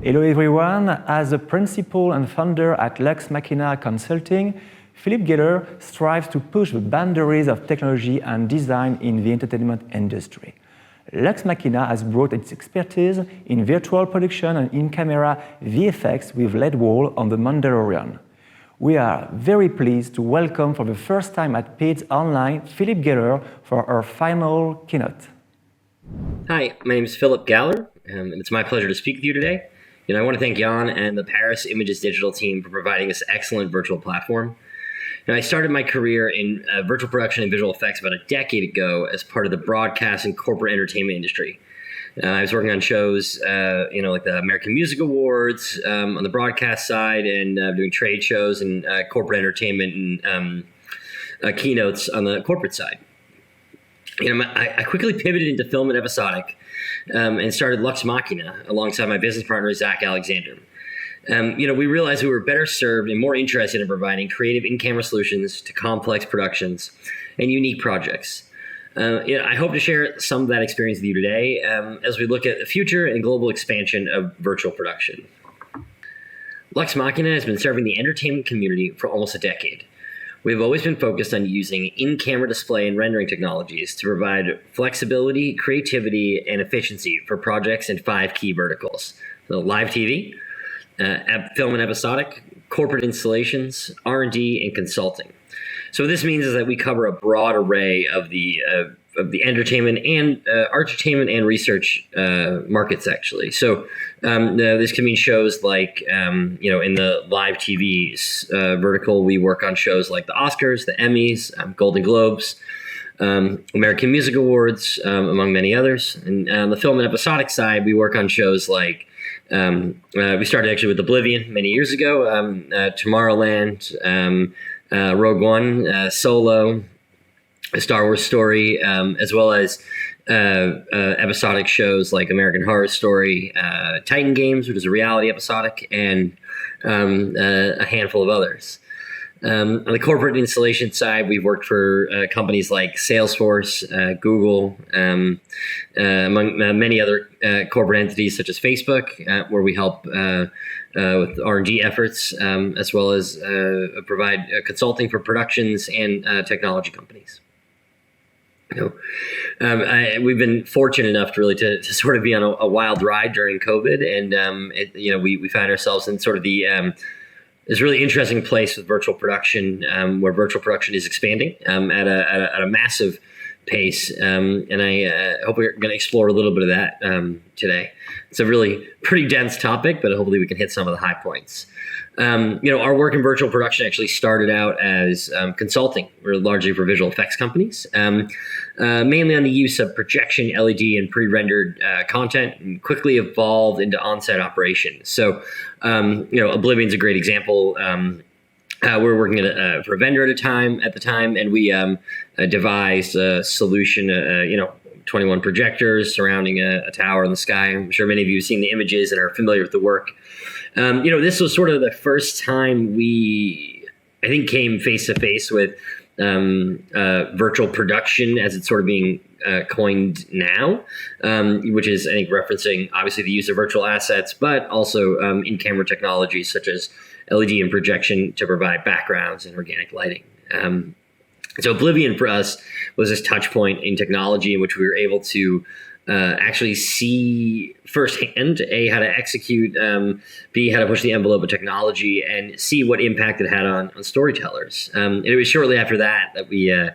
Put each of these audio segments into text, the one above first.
Hello everyone, as a principal and founder at Lux Machina Consulting, Philippe Geller strives to push the boundaries of technology and design in the entertainment industry. Lux Machina has brought its expertise in virtual production and in-camera VFX with LED wall on the Mandalorian. We are very pleased to welcome for the first time at PIDS Online Philippe Geller for our final keynote. Hi, my name is Philippe Geller, and it's my pleasure to speak with you today. I want to thank Jan and the Paris Images Digital team for providing this excellent virtual platform. I started my career in virtual production and visual effects about a decade ago as part of the broadcast and corporate entertainment industry. I was working on shows, like the American Music Awards on the broadcast side, and doing trade shows and corporate entertainment and keynotes on the corporate side. I quickly pivoted into film and episodic and started Lux Machina alongside my business partner, Zach Alexander. We realized we were better served and more interested in providing creative in-camera solutions to complex productions and unique projects. I hope to share some of that experience with you today as we look at the future and global expansion of virtual production. Lux Machina has been serving the entertainment community for almost a decade. We've always been focused on using in-camera display and rendering technologies to provide flexibility, creativity, and efficiency for projects in 5 key verticals: so live TV, film and episodic, corporate installations, R&D, and consulting. So what this means is that we cover a broad array of the entertainment and architainment and research markets, actually. So this can mean shows like, in the live TV vertical, we work on shows like the Oscars, the Emmys, Golden Globes, American Music Awards, among many others. And on the film and episodic side, we work on shows like, we started actually with Oblivion many years ago, Tomorrowland, Rogue One, Solo, A Star Wars Story, as well as episodic shows like American Horror Story, Titan Games, which is a reality episodic, and a handful of others. On the corporate installation side, we've worked for companies like Salesforce, Google, among many other corporate entities such as Facebook, where we help with R&D efforts, as well as provide consulting for productions and technology companies. We've been fortunate enough to really to sort of be on a wild ride during COVID, and we found ourselves in sort of the this really interesting place with virtual production, where virtual production is expanding at a massive pace, and I hope we're going to explore a little bit of that today. It's a really pretty dense topic, but hopefully we can hit some of the high points. Our work in virtual production actually started out as consulting. We're largely for visual effects companies, mainly on the use of projection, LED, and pre-rendered content, and quickly evolved into on-set operations. So, Oblivion's a great example. We were working for a vendor at the time, and we devised a solution, 21 projectors surrounding a tower in the sky. I'm sure many of you have seen the images and are familiar with the work. This was sort of the first time we, I think, came face to face with virtual production as it's sort of being coined now, which is, I think, referencing obviously the use of virtual assets, but also in-camera technologies such as LED and projection to provide backgrounds and organic lighting. So Oblivion for us was this touch point in technology in which we were able to actually see firsthand, A, how to execute, B, how to push the envelope of technology, and see what impact it had on storytellers. And it was shortly after that we I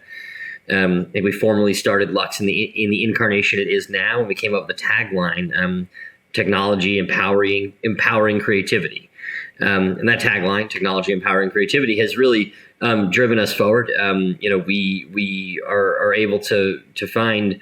think we formally started Lux in the incarnation it is now, and we came up with the tagline, technology empowering creativity. And that tagline, technology empowering creativity, has really driven us forward. We are able to find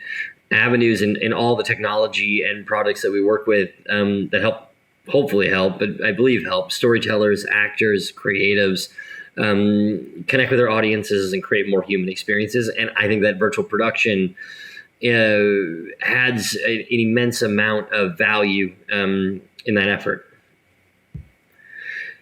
avenues in all the technology and products that we work with that hopefully help, but I believe help storytellers, actors, creatives connect with their audiences and create more human experiences. And I think that virtual production adds an immense amount of value in that effort.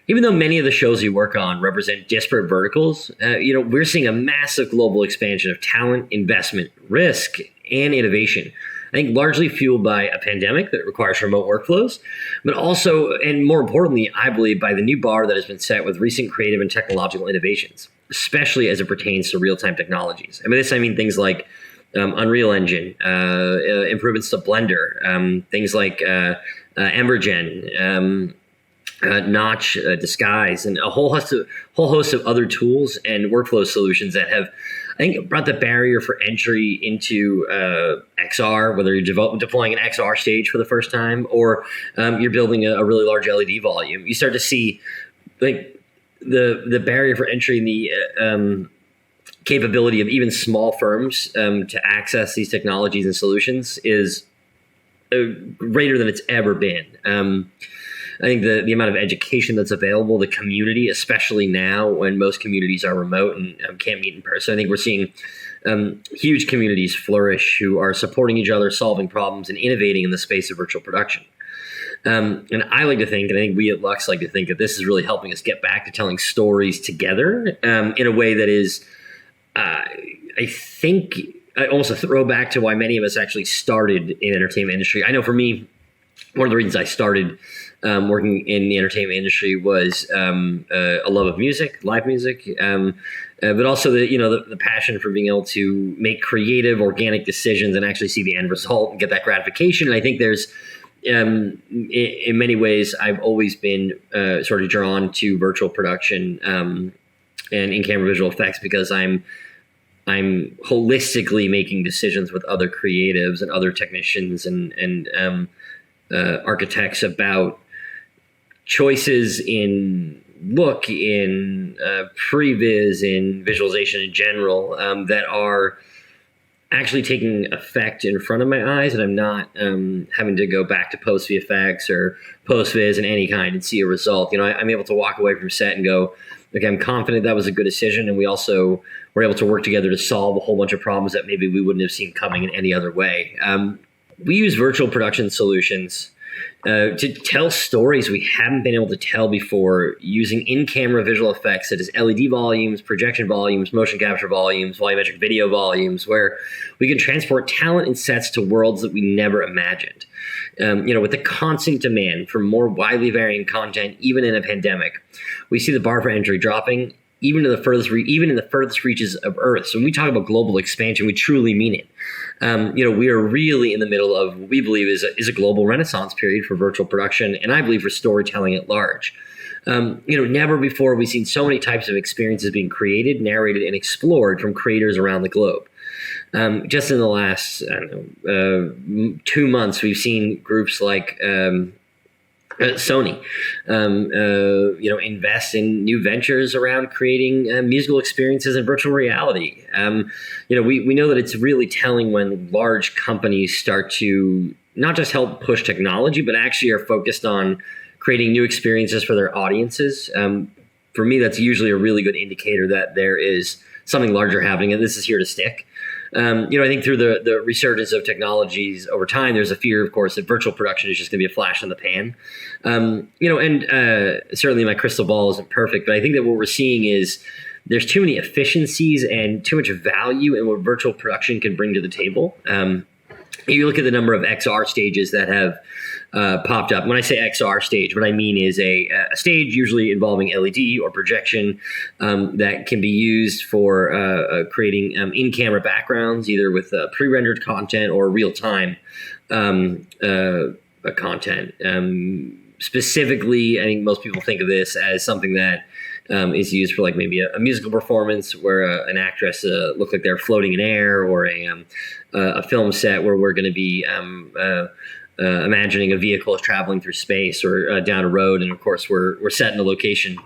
Even though many of the shows we work on represent disparate verticals, we're seeing a massive global expansion of talent, investment, risk, and innovation I think largely fueled by a pandemic that requires remote workflows, but also, and more importantly, I believe, by the new bar that has been set with recent creative and technological innovations, especially as it pertains to real-time technologies. And by this, I mean things like Unreal Engine, improvements to Blender, things like Embergen, Notch, Disguise, and a whole host of other tools and workflow solutions that have, I think, brought the barrier for entry into XR, whether you're deploying an XR stage for the first time or you're building a really large LED volume. You start to see like the barrier for entry and the capability of even small firms to access these technologies and solutions is greater than it's ever been. I think the amount of education that's available, the community, especially now when most communities are remote and can't meet in person, I think we're seeing huge communities flourish who are supporting each other, solving problems, and innovating in the space of virtual production. And I like to think, and I think we at Lux like to think, that this is really helping us get back to telling stories together in a way that is, I think, almost a throwback to why many of us actually started in the entertainment industry. I know for me, one of the reasons I started working in the entertainment industry was a love of music, live music, but also the passion for being able to make creative, organic decisions and actually see the end result and get that gratification. And I think there's, in many ways, I've always been sort of drawn to virtual production and in-camera visual effects because I'm holistically making decisions with other creatives and other technicians and architects about choices in look, in previs, in visualization in general, that are actually taking effect in front of my eyes, and I'm not having to go back to post VFX or post viz in any kind and see a result. I'm able to walk away from set and go, okay, I'm confident that was a good decision, and we also were able to work together to solve a whole bunch of problems that maybe we wouldn't have seen coming in any other way. We use virtual production solutions to tell stories we haven't been able to tell before using in-camera visual effects such as LED volumes, projection volumes, motion capture volumes, volumetric video volumes, where we can transport talent and sets to worlds that we never imagined. With the constant demand for more widely varying content, even in a pandemic, we see the bar for entry dropping even in the furthest reaches of Earth. So when we talk about global expansion, we truly mean it. We are really in the middle of what we believe is a global renaissance period for virtual production, and I believe for storytelling at large. Never before have we seen so many types of experiences being created, narrated, and explored from creators around the globe. Just in the last 2 months, we've seen groups like Sony, invest in new ventures around creating musical experiences in virtual reality. We know that it's really telling when large companies start to not just help push technology, but actually are focused on creating new experiences for their audiences. For me, that's usually a really good indicator that there is something larger happening, and this is here to stick. I think through the resurgence of technologies over time, there's a fear, of course, that virtual production is just going to be a flash in the pan. Certainly my crystal ball isn't perfect, but I think that what we're seeing is there's too many efficiencies and too much value in what virtual production can bring to the table. You look at the number of XR stages that have popped up. When I say XR stage, what I mean is a stage usually involving LED or projection that can be used for creating in-camera backgrounds, either with pre-rendered content or real-time content. Specifically, I think most people think of this as something that is used for like maybe a musical performance where an actress looks like they're floating in air, or a film set where we're going to be imagining a vehicle is traveling through space or down a road, and of course we're set in a location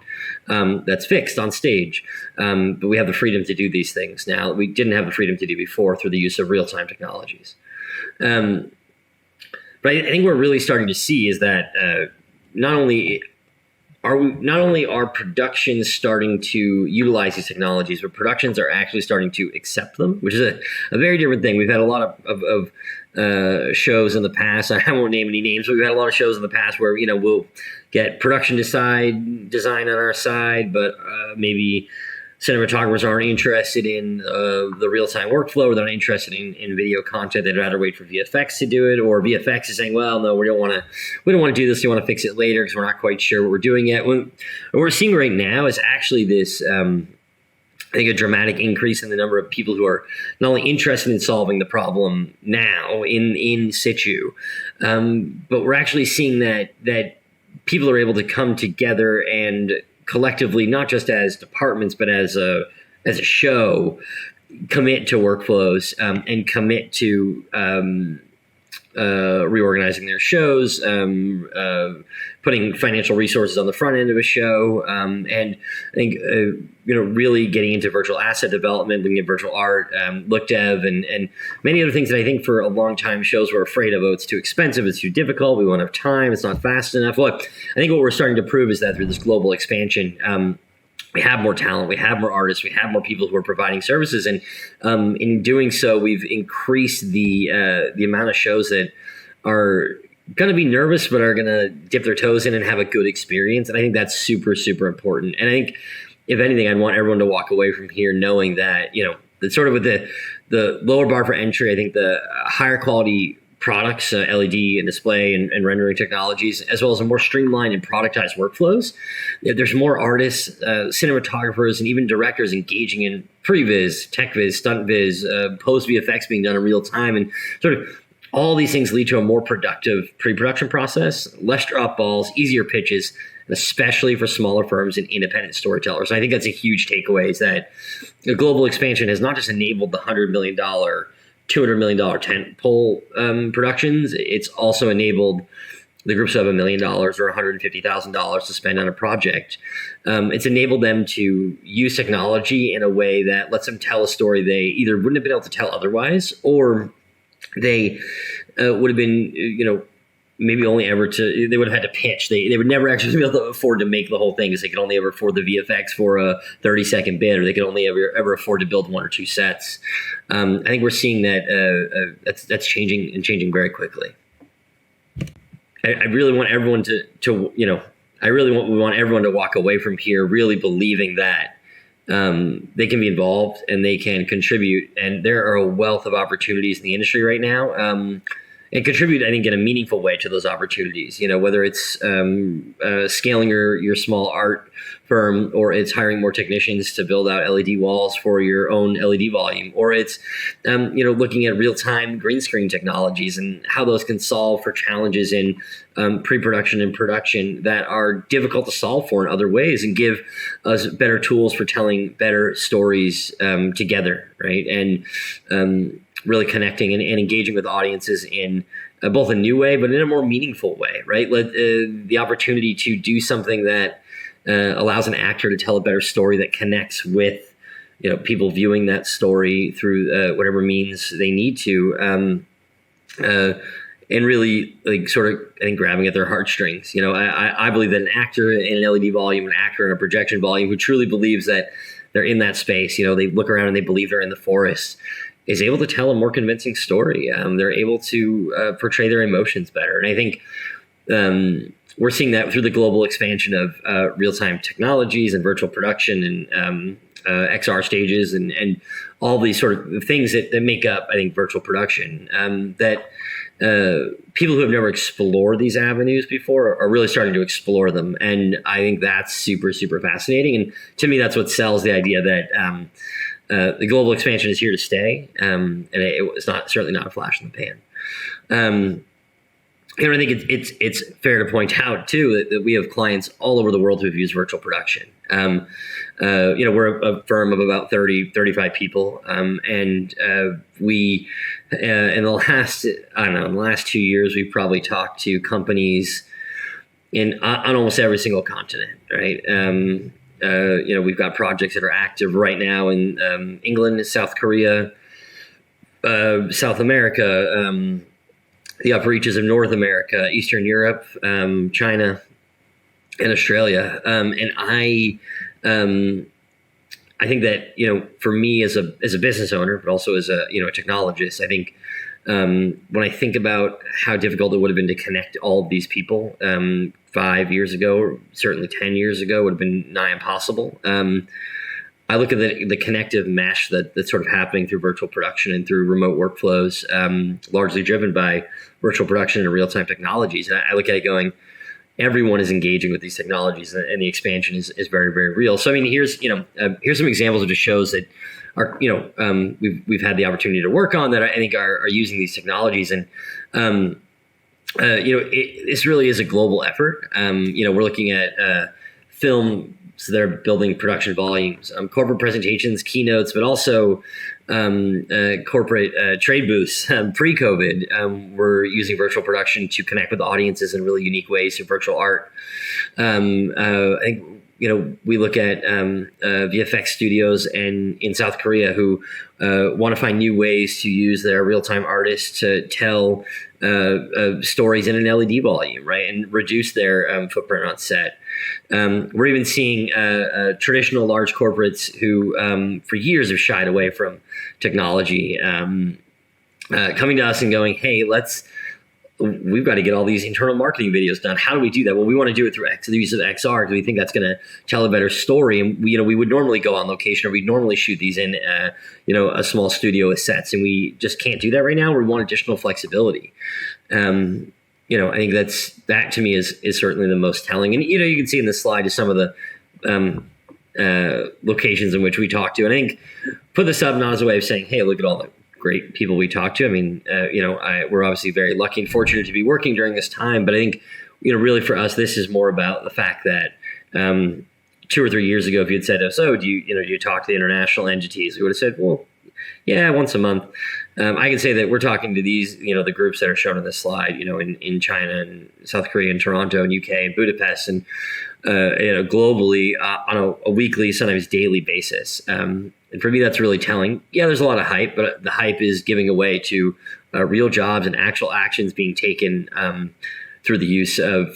that's fixed on stage. But we have the freedom to do these things now we didn't have the freedom to do before through the use of real-time technologies. But I think what we're really starting to see is that not only are productions starting to utilize these technologies, but productions are actually starting to accept them, which is a very different thing. We've had a lot of shows in the past. I won't name any names, but we've had a lot of shows in the past where we'll get production design on our side, but maybe cinematographers aren't interested in the real-time workflow, or they're not interested in video content. They'd rather wait for VFX to do it, or VFX is saying, well, no, we don't want to do this. We want to fix it later because we're not quite sure what we're doing yet. What we're seeing right now is actually this, I think, a dramatic increase in the number of people who are not only interested in solving the problem now in situ, but we're actually seeing that people are able to come together and collectively, not just as departments, but as a show, commit to workflows and commit to reorganizing their shows, putting financial resources on the front end of a show, and I think really getting into virtual asset development, looking at virtual art, look dev, and many other things that I think for a long time shows were afraid of. Oh, it's too expensive, it's too difficult, we won't have time, it's not fast enough. Well, I think what we're starting to prove is that through this global expansion, we have more talent, we have more artists, we have more people who are providing services, and in doing so, we've increased the amount of shows that are going to be nervous but are going to dip their toes in and have a good experience. And I think that's super, super important. And I think, if anything, I'd want everyone to walk away from here knowing that, that sort of with the lower bar for entry, I think the higher quality products, LED and display and rendering technologies, as well as a more streamlined and productized workflows. There's more artists, cinematographers, and even directors engaging in pre-viz, tech viz, stunt viz, post VFX being done in real time, and sort of all these things lead to a more productive pre-production process, less drop balls, easier pitches, and especially for smaller firms and independent storytellers. And I think that's a huge takeaway, is that the global expansion has not just enabled the $100 million, $200 million tentpole productions, it's also enabled the groups who have $1 million or $150,000 to spend on a project. It's enabled them to use technology in a way that lets them tell a story they either wouldn't have been able to tell otherwise, or they would have been, maybe only ever they would have had to pitch. They would never actually be able to afford to make the whole thing, because they could only ever afford the VFX for a 30-second bid, or they could only ever afford to build one or two sets. I think we're seeing that that's changing, and changing very quickly. I really want everyone we want everyone to walk away from here really believing that they can be involved and they can contribute. And there are a wealth of opportunities in the industry right now, and contribute, I think, in a meaningful way to those opportunities. Whether it's scaling your small art firm, or it's hiring more technicians to build out LED walls for your own LED volume, or it's looking at real-time green screen technologies and how those can solve for challenges in pre-production and production that are difficult to solve for in other ways, and give us better tools for telling better stories together, right? And really connecting and engaging with audiences in both a new way, but in a more meaningful way, right? The opportunity to do something that allows an actor to tell a better story that connects with people viewing that story through whatever means they need to, and really sort of, I think, grabbing at their heartstrings. I believe that an actor in an LED volume, an actor in a projection volume, who truly believes that they're in that space, they look around and they believe they're in the forest, is able to tell a more convincing story. They're able to portray their emotions better. And I think we're seeing that through the global expansion of real-time technologies and virtual production and XR stages and all these sort of things that make up, I think, virtual production, that people who have never explored these avenues before are really starting to explore them. And I think that's super, super fascinating. And to me, that's what sells the idea that the global expansion is here to stay, and it's certainly not a flash in the pan. And I think it's fair to point out too that we have clients all over the world who've used virtual production. We're a firm of about 35 people, and we in the last 2 years, we've probably talked to companies on almost every single continent, right? We've got projects that are active right now in England, South Korea, South America, the upper reaches of North America, Eastern Europe, China, and Australia. And I think that, for me as a business owner, but also as a technologist, I think when I think about how difficult it would have been to connect all of these people 5 years ago, or certainly 10 years ago, would have been nigh impossible. I look at the connective mesh that's sort of happening through virtual production and through remote workflows, largely driven by virtual production and real-time technologies. And I look at it going, everyone is engaging with these technologies, and the expansion is very, very real. So I mean, here's some examples of just shows that are we've had the opportunity to work on that I think are using these technologies, and this really is a global effort. We're looking at films that are building production volumes, corporate presentations, keynotes, but also corporate trade booths. Pre-COVID, we're using virtual production to connect with audiences in really unique ways through virtual art. I think we look at VFX studios in South Korea who want to find new ways to use their real-time artists to tell stories in an LED volume, right, and reduce their footprint on set. We're even seeing traditional large corporates who for years have shied away from technology coming to us and going, hey, we've got to get all these internal marketing videos done. How do we do that? Well, we want to do it through the use of XR because we think that's going to tell a better story. And we would normally go on location, or we'd normally shoot these in a small studio with sets, and we just can't do that right now. We want additional flexibility. I think that to me is certainly the most telling. And you can see in this slide just some of the locations in which we talk to. And I think put this up not as a way of saying, hey, look at all the great people we talk to. I mean, we're obviously very lucky and fortunate to be working during this time. But I think, really for us, this is more about the fact that 2 or 3 years ago, if you had said to us, do you talk to the international entities? We would have said, well, yeah, once a month. I can say that we're talking to these, the groups that are shown on this slide, in China and South Korea and Toronto and UK and Budapest and, globally on a weekly, sometimes daily basis. And for me, that's really telling. Yeah, there's a lot of hype, but the hype is giving away to real jobs and actual actions being taken through the use of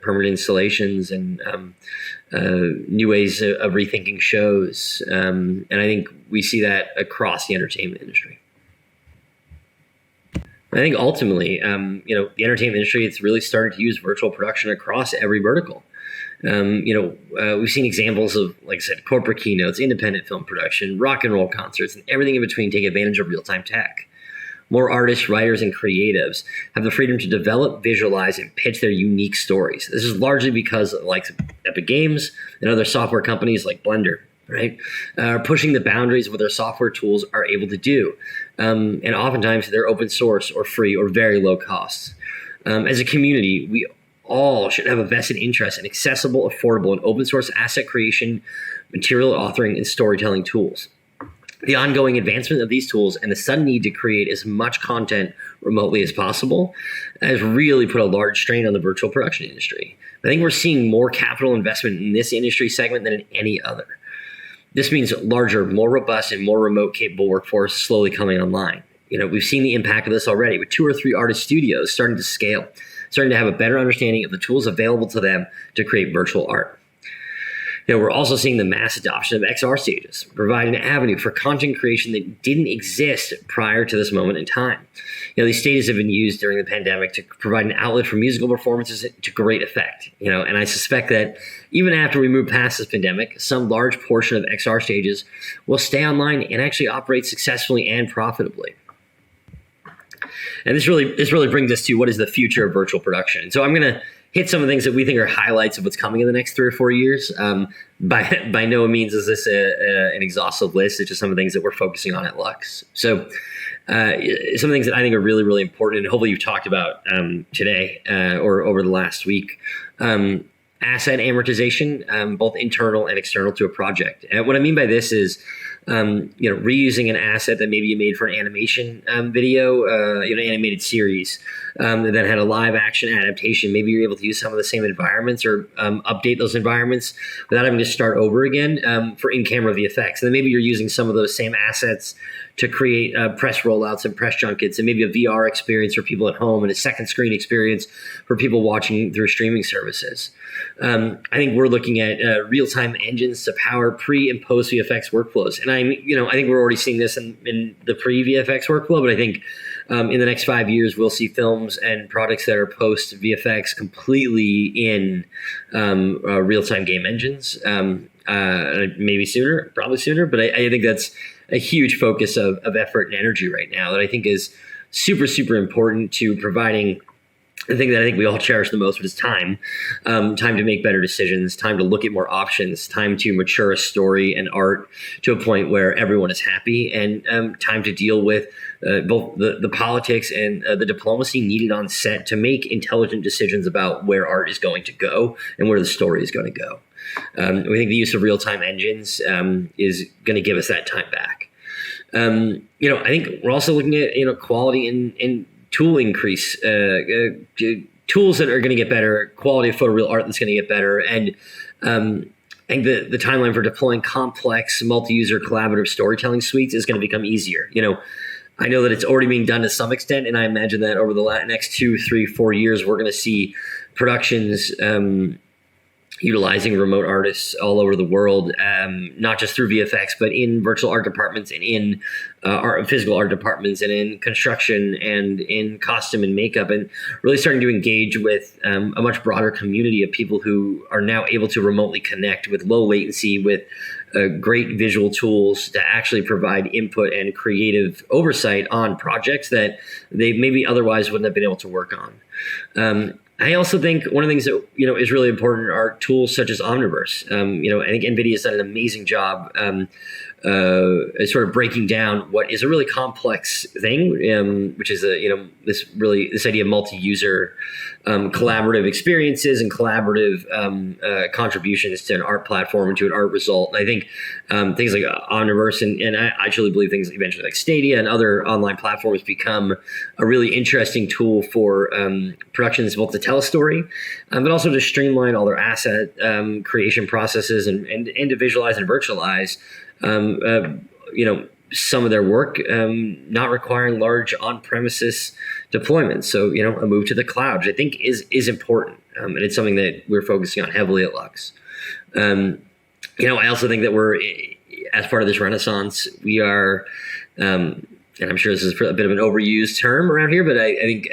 permanent installations and new ways of rethinking shows. And I think we see that across the entertainment industry. I think ultimately, the entertainment industry, it's really started to use virtual production across every vertical. We've seen examples of, like I said, corporate keynotes, independent film production, rock and roll concerts, and everything in between take advantage of real-time tech. More artists, writers, and creatives have the freedom to develop, visualize, and pitch their unique stories. This is largely because like Epic Games and other software companies like Blender, right, are pushing the boundaries of what their software tools are able to do. And oftentimes they're open source or free or very low cost. As a community, we all should have a vested interest in accessible, affordable, and open source asset creation, material authoring, and storytelling tools. The ongoing advancement of these tools and the sudden need to create as much content remotely as possible has really put a large strain on the virtual production industry. I think we're seeing more capital investment in this industry segment than in any other. This means larger, more robust, and more remote capable workforce slowly coming online. We've seen the impact of this already with 2 or 3 artist studios starting to scale, starting to have a better understanding of the tools available to them to create virtual art. We're also seeing the mass adoption of XR stages, providing an avenue for content creation that didn't exist prior to this moment in time. These stages have been used during the pandemic to provide an outlet for musical performances to great effect. And I suspect that even after we move past this pandemic, some large portion of XR stages will stay online and actually operate successfully and profitably. And this really brings us to what is the future of virtual production. So I'm going to hit some of the things that we think are highlights of what's coming in the next 3 or 4 years. By no means is this an exhaustive list. It's just some of the things that we're focusing on at Lux. So some of the things that I think are really, really important, and hopefully you've talked about today or over the last week. Asset amortization, both internal and external to a project. And what I mean by this is reusing an asset that maybe you made for an animation video, an animated series that had a live action adaptation. Maybe you're able to use some of the same environments or update those environments without having to start over again for in-camera VFX. And then maybe you're using some of those same assets to create press rollouts and press junkets, and maybe a VR experience for people at home and a second screen experience for people watching through streaming services. I think we're looking at real-time engines to power pre and post VFX workflows. And I think we're already seeing this in the pre-VFX workflow, but I think in the next 5 years, we'll see films and products that are post VFX completely in real-time game engines. maybe sooner, probably sooner, but I think that's a huge focus of effort and energy right now that I think is super, super important to providing the thing that I think we all cherish the most, which is time. Time to make better decisions, time to look at more options, time to mature a story and art to a point where everyone is happy, and time to deal with both the politics and the diplomacy needed on set to make intelligent decisions about where art is going to go and where the story is going to go. We think the use of real-time engines is going to give us that time back. I think we're also looking at quality and tool increase, tools that are going to get better, quality of photoreal art that's going to get better, and I think the timeline for deploying complex multi-user collaborative storytelling suites is going to become easier. I know that it's already being done to some extent, and I imagine that over the next 2, 3, 4 years, we're going to see productions utilizing remote artists all over the world, not just through VFX, but in virtual art departments and in physical art departments and in construction and in costume and makeup, and really starting to engage with a much broader community of people who are now able to remotely connect with low latency, with great visual tools to actually provide input and creative oversight on projects that they maybe otherwise wouldn't have been able to work on. I also think one of the things that is really important are tools such as Omniverse. I think NVIDIA has done an amazing job sort of breaking down what is a really complex thing, which is this idea of multi-user collaborative experiences and collaborative contributions to an art platform and to an art result. And I think things like Omniverse and I actually believe things eventually like Stadia and other online platforms become a really interesting tool for productions, both to tell a story, but also to streamline all their asset creation processes and to visualize and virtualize some of their work, not requiring large on-premises deployments. So, a move to the cloud, which I think is important. And it's something that we're focusing on heavily at Lux. I also think that we're, as part of this renaissance, we are, and I'm sure this is a bit of an overused term around here, but I think,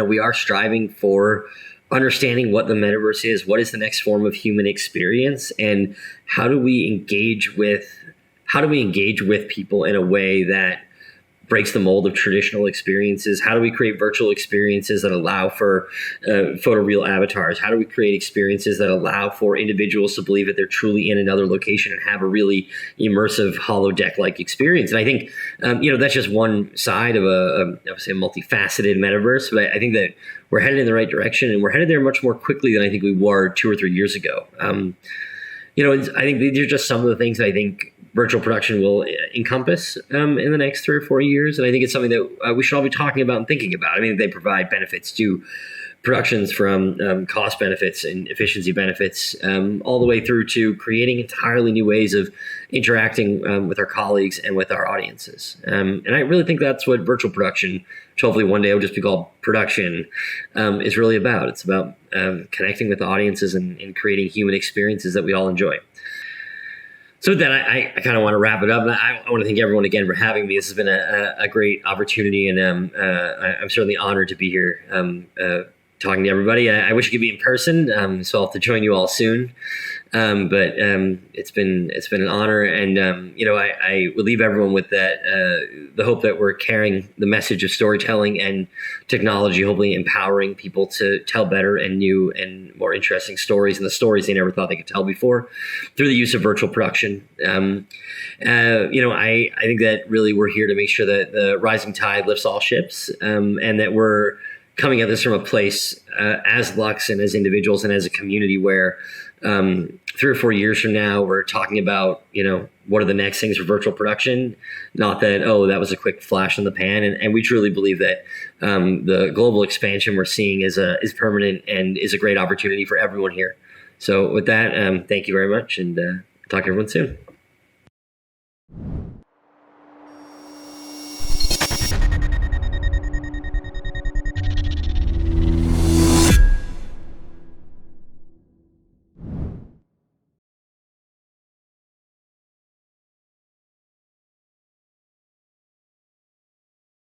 we are striving for understanding what the metaverse is, what is the next form of human experience, and how do we engage with people in a way that breaks the mold of traditional experiences? How do we create virtual experiences that allow for photoreal avatars? How do we create experiences that allow for individuals to believe that they're truly in another location and have a really immersive holodeck-like experience? And I think, that's just one side of a multifaceted metaverse, but I think that we're headed in the right direction, and we're headed there much more quickly than I think we were 2 or 3 years ago. I think these are just some of the things that I think virtual production will encompass in the next 3 or 4 years. And I think it's something that we should all be talking about and thinking about. I mean, they provide benefits to productions, from cost benefits and efficiency benefits, all the way through to creating entirely new ways of interacting with our colleagues and with our audiences. And I really think that's what virtual production, which hopefully one day will just be called production, is really about. It's about connecting with audiences and creating human experiences that we all enjoy. So with that, I kind of want to wrap it up. I want to thank everyone again for having me. This has been a great opportunity, and I'm certainly honored to be here talking to everybody. I wish I could be in person, so I'll have to join you all soon. But it's been an honor, and I would leave everyone with that the hope that we're carrying the message of storytelling and technology, hopefully empowering people to tell better and new and more interesting stories, and the stories they never thought they could tell before, through the use of virtual production. I think that really we're here to make sure that the rising tide lifts all ships, and that we're coming at this from a place as Lux and as individuals and as a community where 3 or 4 years from now, we're talking about, what are the next things for virtual production? Not that, that was a quick flash in the pan. And we truly believe that the global expansion we're seeing is permanent and is a great opportunity for everyone here. So with that, thank you very much, and talk to everyone soon.